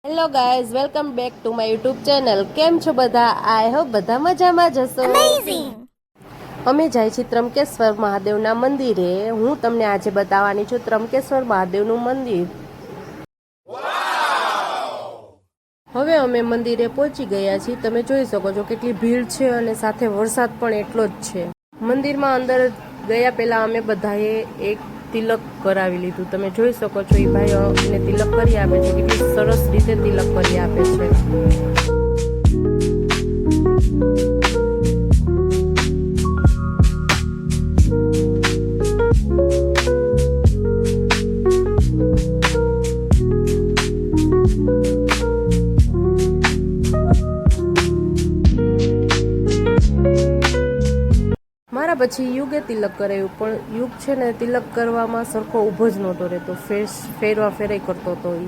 Hello guys, welcome back to my YouTube channel. કેમ છો બધા? આઈ હોપ બધા મજામાં જ હશો. અમે જાય છીએ ત્રંબકેશ્વર મહાદેવના મંદિરે. હું તમને આજે બતાવવાની છું ત્રંબકેશ્વર મહાદેવનું મંદિર. હવે અમે મંદિરે પહોંચી ગયા છીએ. તમે જોઈ શકો છો કેટલી ભીડ છે અને સાથે વરસાદ પણ એટલો જ છે. મંદિરમાં અંદર ગયા પહેલા અમે બધાએ એક તિલક કરાવી લીધું. તમે જોઈ શકો છો એ ભાઈ અમને તિલક કરી આપે છે. કેટલી સરસ રીતે તિલક કરી આપે છે. મારા પછી યુગે તિલક કરાવ્યું, પણ યુગ છે ને તિલક કરવામાં સરખો ઊભો જ નહોતો રહેતો. ફેરવા ફેરાઈ કરતો હતો એ.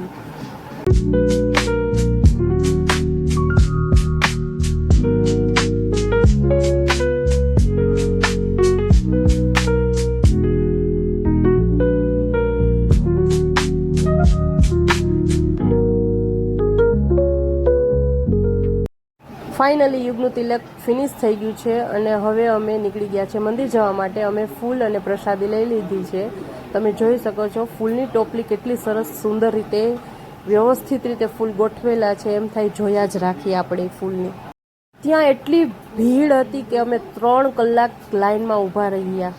ફાઇનલી યુગનું તિલક ફિનિશ થઈ ગયું છે અને હવે અમે નીકળી ગયા છે મંદિર જવા માટે. અમે ફૂલ અને પ્રસાદી લઈ લીધી છે. તમે જોઈ શકો છો ફૂલની ટોપલી કેટલી સરસ સુંદર રીતે વ્યવસ્થિત રીતે ફૂલ ગોઠવેલા છે. એમ થાય જોયા જ રાખીએ આપણે ફૂલની. ત્યાં એટલી ભીડ હતી કે અમે 3 કલાક લાઈનમાં ઊભા રહ્યા.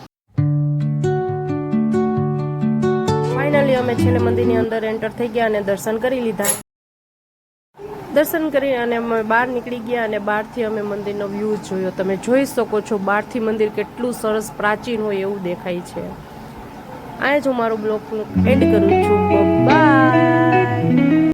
ફાઇનલી અમે છેલ્લે મંદિરની અંદર એન્ટર થઈ ગયા અને દર્શન કરી લીધા. દર્શન કરી અને અમે બહાર નીકળી ગયા અને બહારથી અમે મંદિરનો વ્યૂ જોયો. તમે જોઈ શકો છો બહારથી મંદિર કેટલું સરસ પ્રાચીન હોય એવું દેખાય છે. આ જ હું મારું બ્લોગનું એન્ડ કરું છું. બાય.